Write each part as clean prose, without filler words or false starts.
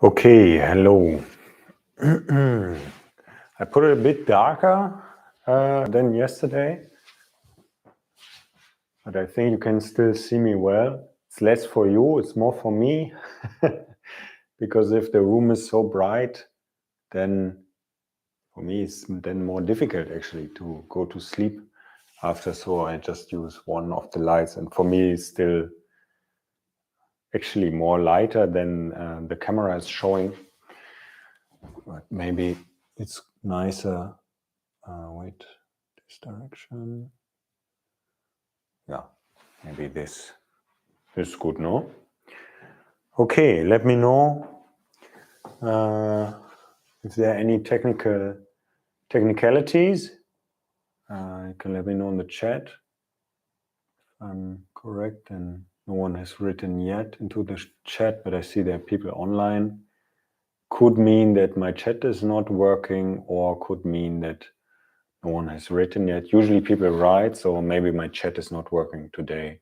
Okay, hello. I put it a bit darker than yesterday, but I think you can still see me well. It's less for you, it's more for me, because if the room is so bright, then for me it's then more difficult actually to go to sleep after, so I just use one of the lights, and for me it's still actually more lighter than the camera is showing, but maybe it's nicer. Wait, this direction. Yeah, maybe this is good, no? Okay, let me know if there are any technicalities. You can let me know in the chat if I'm correct, and no one has written yet into the chat, but I see there are people online. Could mean that my chat is not working, or could mean that no one has written yet. Usually people write, so maybe my chat is not working today.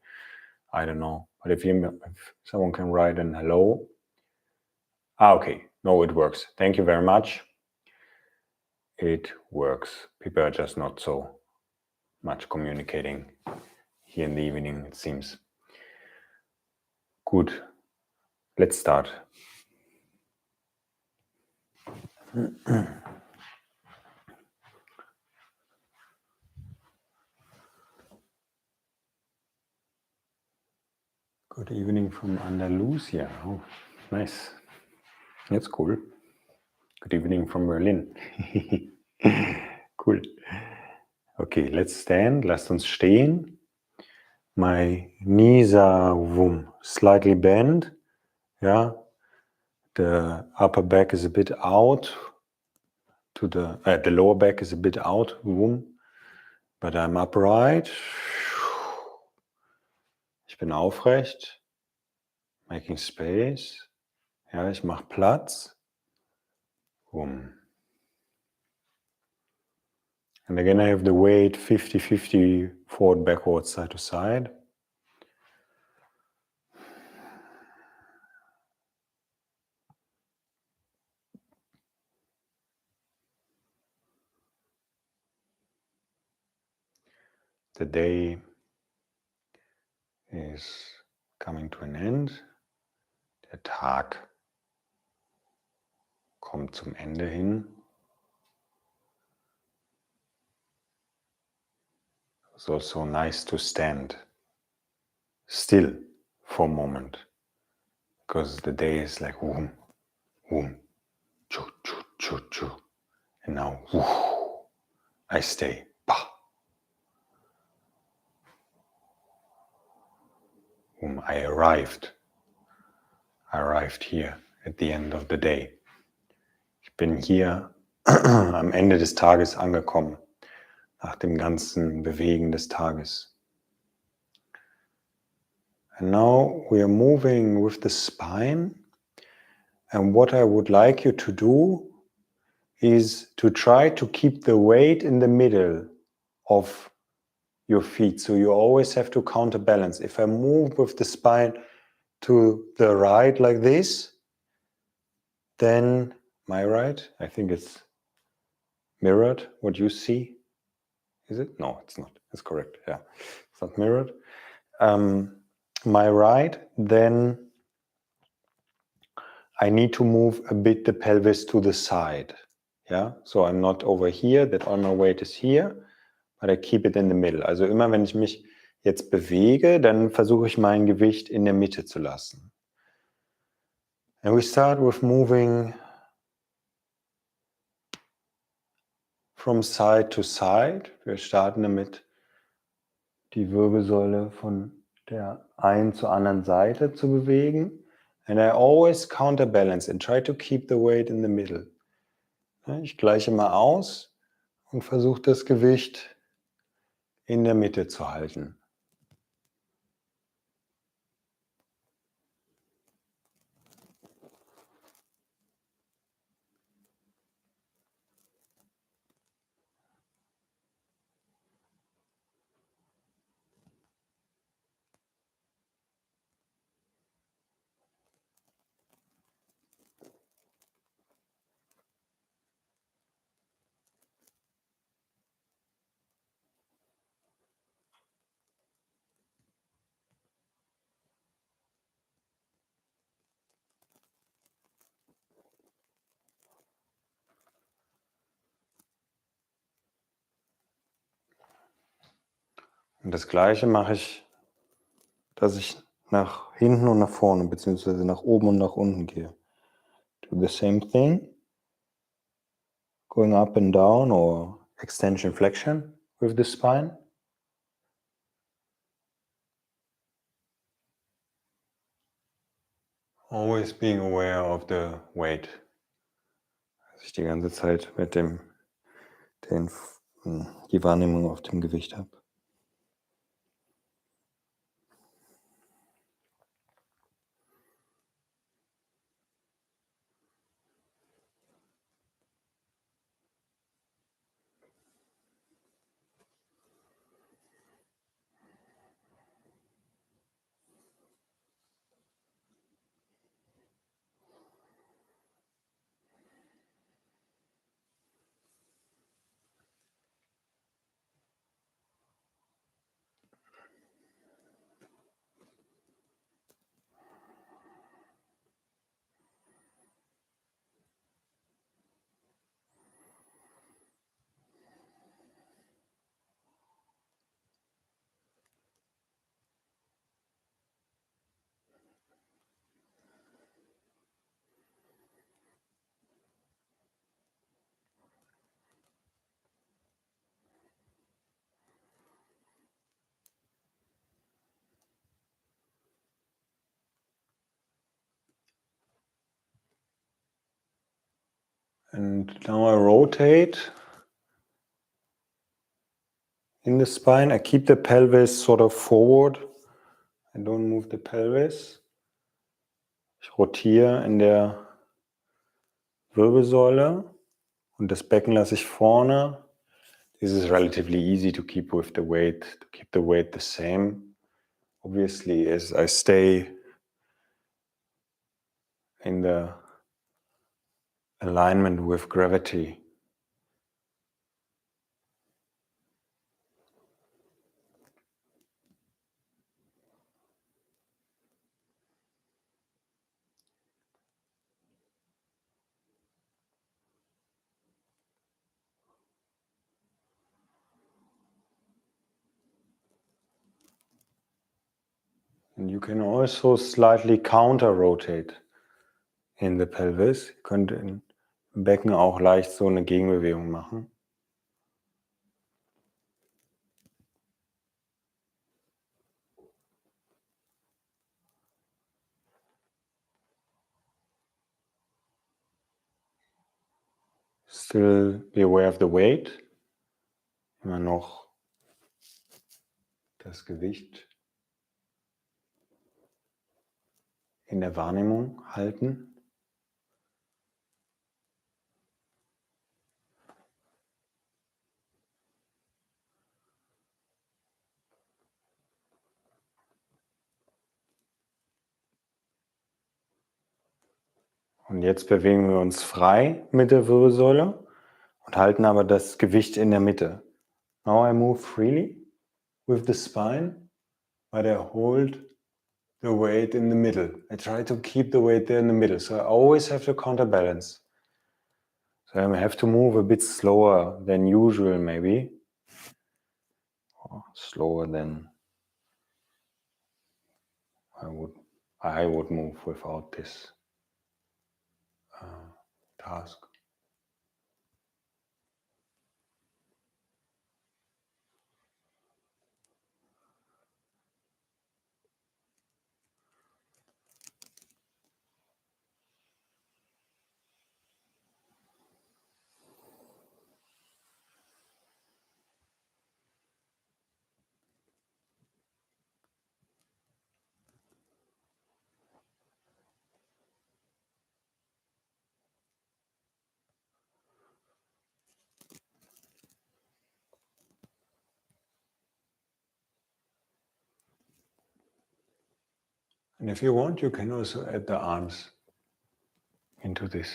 I don't know. But if someone can write an hello. Okay. No, it works. Thank you very much. It works. People are just not so much communicating here in the evening, it seems. Good. Let's start. Good evening from Andalusia. Oh, nice. That's cool. Good evening from Berlin. Cool. Okay, let's stand. Lasst uns stehen. My knees are slightly bent. Yeah. The upper back is a bit out. The lower back is a bit out. But I'm upright. Ich bin aufrecht. Making space. Ja, ich mache Platz. And again, I have the weight 50-50 forward, backwards, side to side. The day is coming to an end. Der Tag kommt zum Ende hin. It's also nice to stand still for a moment, because the day is like choo, choo, choo, choo. And now I stay. I arrived here at the end of the day. Ich bin hier am Ende des Tages angekommen, nach dem ganzen Bewegen des Tages. And now we are moving with the spine. And what I would like you to do is to try to keep the weight in the middle of your feet. So you always have to counterbalance. If I move with the spine to the right like this, then my right, I think it's mirrored, what you see. Is it? No, it's not. It's correct. Yeah, it's not mirrored. My right, then I need to move a bit the pelvis to the side. Yeah, so I'm not over here, that all my weight is here, but I keep it in the middle. Also immer, wenn ich mich jetzt bewege, dann versuche ich mein Gewicht in der Mitte zu lassen. And we start with moving from side to side. Wir starten damit, die Wirbelsäule von der einen zur anderen Seite zu bewegen. And I always counterbalance and try to keep the weight in the middle. Ich gleiche mal aus und versuche das Gewicht in der Mitte zu halten. Und das Gleiche mache ich, dass ich nach hinten und nach vorne, beziehungsweise nach oben und nach unten gehe. Do the same thing, going up and down or extension flexion with the spine. Always being aware of the weight. Dass ich die ganze Zeit mit die Wahrnehmung auf dem Gewicht habe. And now I rotate in the spine. I keep the pelvis sort of forward. I don't move the pelvis. Ich rotiere in der Wirbelsäule und das Becken lasse ich vorne. This is relatively easy to keep with the weight, to keep the weight the same. Obviously, as I stay in the alignment with gravity. And you can also slightly counter-rotate in the pelvis. Ihr könnt im Becken auch leicht so eine Gegenbewegung machen. Still be aware of the weight. Immer noch das Gewicht in der Wahrnehmung halten. Und jetzt bewegen wir uns frei mit der Wirbelsäule und halten aber das Gewicht in der Mitte. Now I move freely with the spine, but I hold the weight in the middle. I try to keep the weight there in the middle, so I always have to counterbalance. So I have to move a bit slower than usual, maybe. Or slower than I would move without this task. And if you want, you can also add the arms into this.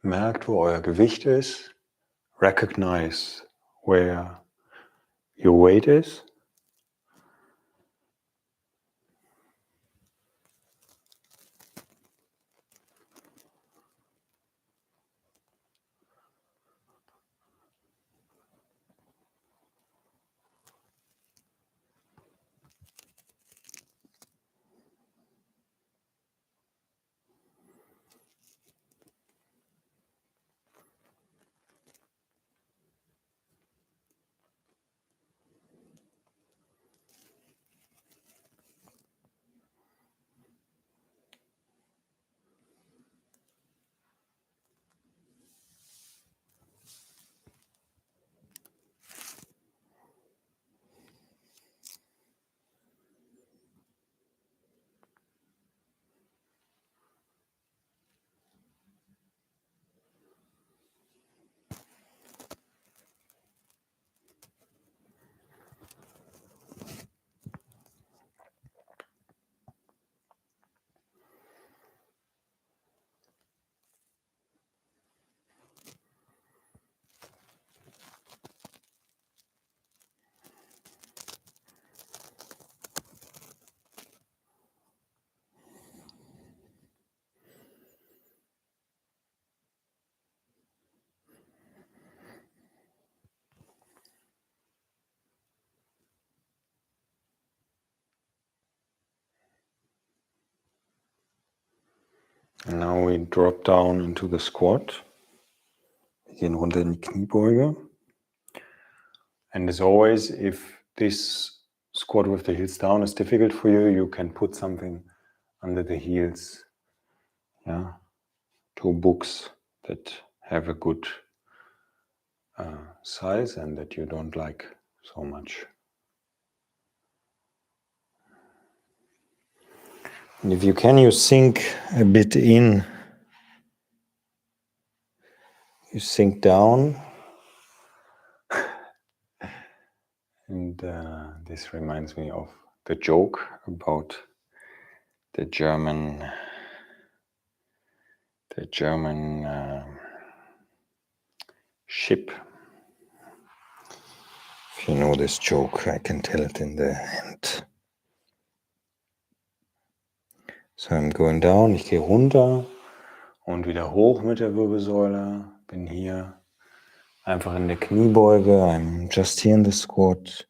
Merkt, wo euer Gewicht ist, recognize where your weight is. And now we drop down into the squat. Wir gehen runter in die Kniebeuge. And as always, if this squat with the heels down is difficult for you, you can put something under the heels. Yeah, 2 books that have a good size and that you don't like so much. And if you can, you sink a bit in. You sink down. And this reminds me of the joke about the German ship. If you know this joke, I can tell it in the end. So I'm going down, ich gehe runter und wieder hoch mit der Wirbelsäule. Bin hier einfach in der Kniebeuge. I'm just here in the squat,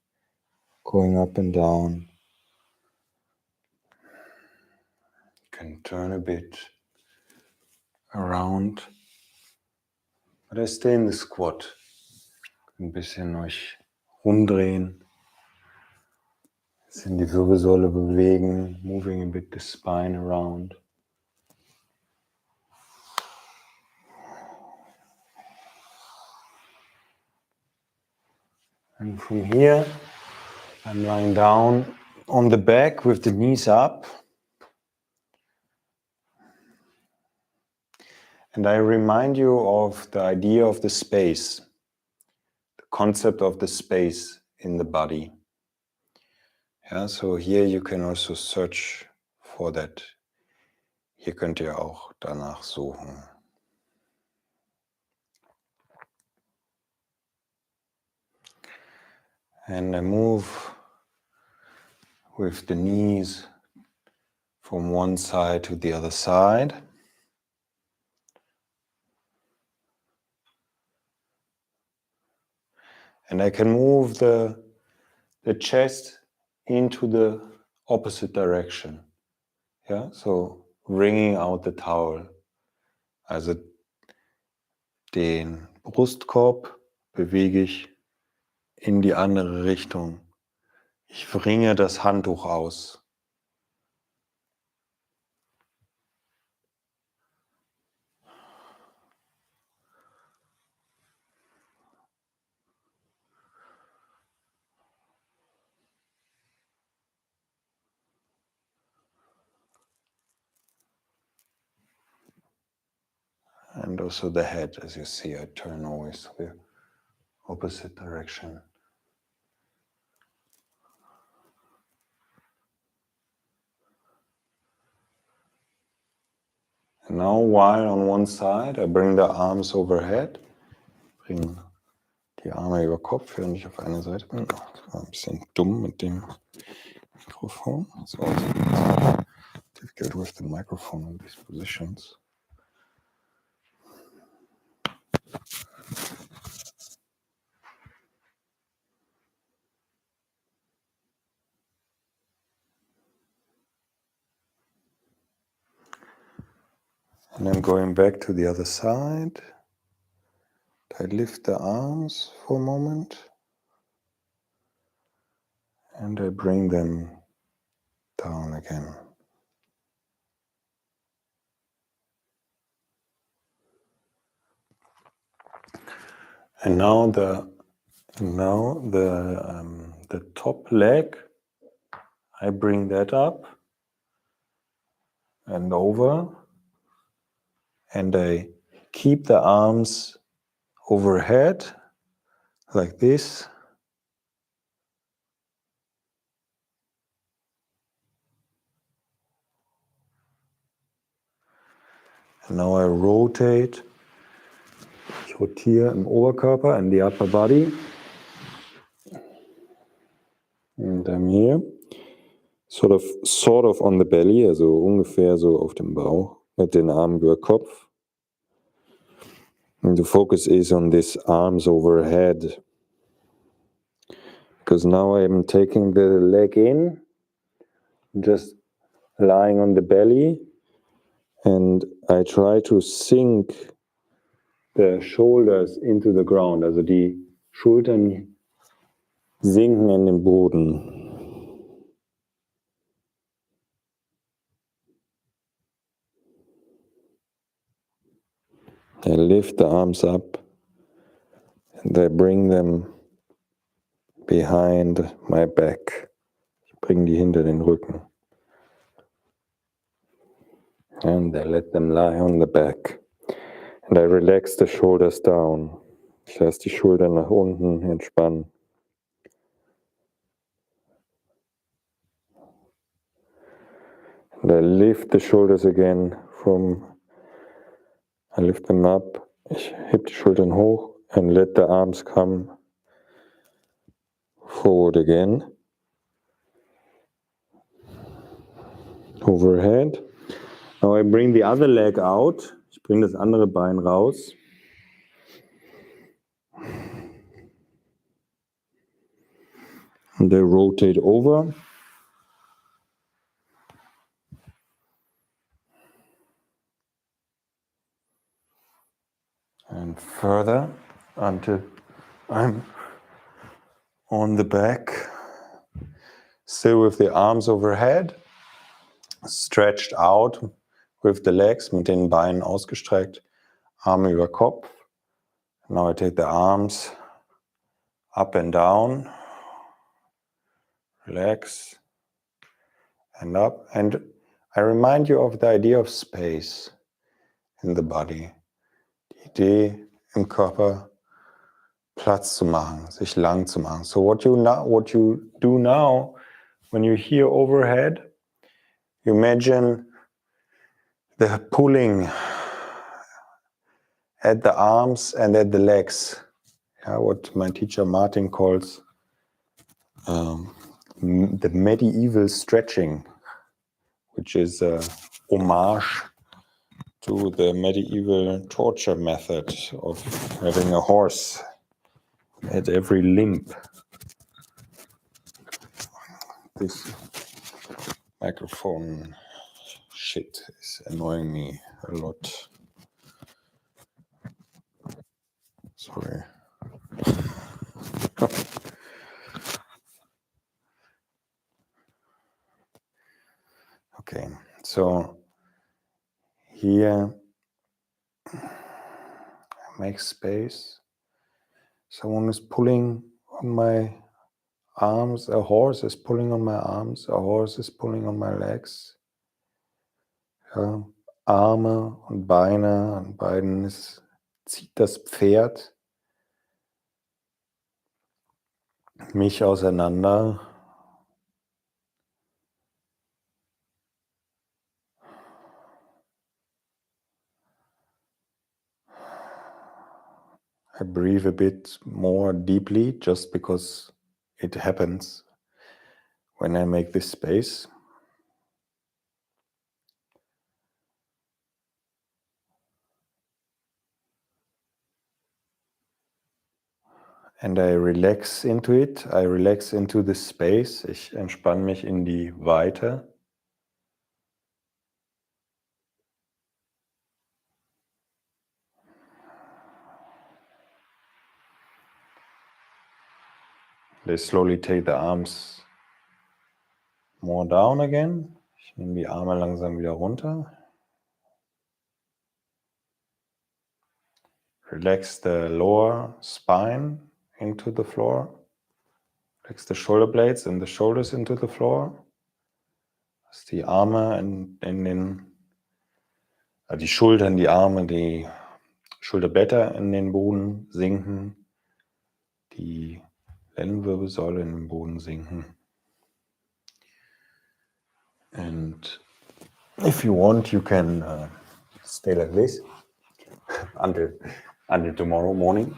going up and down. You can turn a bit around. But I stay in the squat. Ein bisschen euch rumdrehen. Bisschen die Wirbelsäule bewegen, moving a bit the spine around. And from here, I'm lying down on the back with the knees up. And I remind you of the idea of the space, the concept of the space in the body. Yeah, so here you can also search for that. Hier könnt ihr auch danach suchen. And I move with the knees from one side to the other side. And I can move the chest into the opposite direction. Yeah, so wringing out the towel. Also den Brustkorb bewege ich in die andere Richtung. Ich wringe das Handtuch aus. And also the head, as you see, I turn always to the opposite direction. And now while on one side, I bring the arms overhead, bring die Arme über Kopf, während ich auf einer Seite bin. Das war ein bisschen dumm mit dem Mikrofon. It's also difficult with the microphone in these positions. And I'm going back to the other side. I lift the arms for a moment. And I bring them down again. And now the top leg, I bring that up and over, and I keep the arms overhead like this. And now I rotate. Ich rotiere im Oberkörper, in the upper body. And I'm here. Sort of on the belly, also ungefähr so auf dem Bauch, mit den Armen über Kopf. And the focus is on this arms overhead. Because now I'm taking the leg in, just lying on the belly, and I try to sink the shoulders into the ground. Also die Schultern sinken in den Boden. I lift the arms up and I bring them behind my back. Ich bringe die hinter den Rücken. And I let them lie on the back. And I relax the shoulders down. Ich lasse die Schultern nach unten entspannen. And I lift the shoulders again I lift them up. Ich heb die Schultern hoch and let the arms come forward again. Overhead. Now I bring the other leg out. Ich bringe das andere Bein raus. And I rotate over. And further until I'm on the back. Still with the arms overhead. Stretched out with the legs, mit den Beinen ausgestreckt. Arme über Kopf. Now I take the arms up and down. Relax. And up. And I remind you of the idea of space in the body. Die Idee im Körper Platz zu machen, sich lang zu machen. So what you do now, when you hear overhead, you imagine the pulling at the arms and at the legs. Yeah, what my teacher Martin calls the medieval stretching, which is a homage to the medieval torture method of having a horse at every limb. This microphone shit is annoying me a lot. Sorry. Okay, so here I make space. Someone is pulling on my arms, a horse is pulling on my arms, a horse is pulling on my legs. Ja, Arme und Beine an beiden zieht das Pferd mich auseinander. I breathe a bit more deeply just because it happens when I make this space. And I relax into it. I relax into the space. Ich entspanne mich in die Weite. They slowly take the arms more down again. Ich nehme die Arme langsam wieder runter. Relax the lower spine into the floor. Relax the shoulder blades and the shoulders into the floor. Lass die Arme die Schultern, die Arme, die Schulterblätter in den Boden sinken. Die Lendenwirbelsäule in den Boden sinken. And if you want, you can stay like this until tomorrow morning.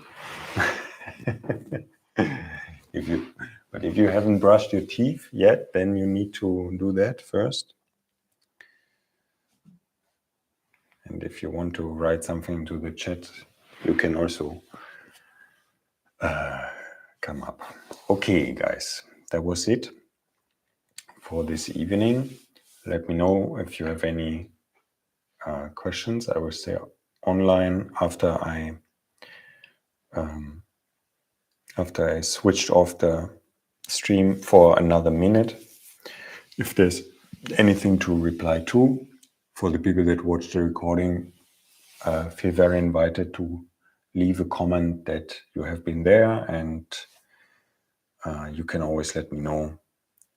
If you haven't brushed your teeth yet, then you need to do that first. And if you want to write something into the chat, you can also come up. Okay, guys, that was it for this evening. Let me know if you have any questions. I will stay online after I switched off the stream for another minute. If there's anything to reply to, for the people that watch the recording, feel very invited to leave a comment that you have been there, and you can always let me know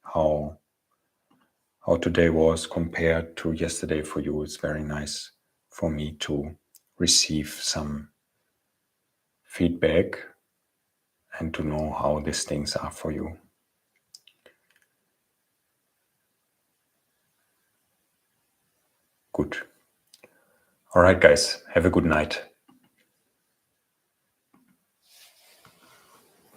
how today was compared to yesterday for you. It's very nice for me to receive some feedback and to know how these things are for you. Good. All right, guys, have a good night.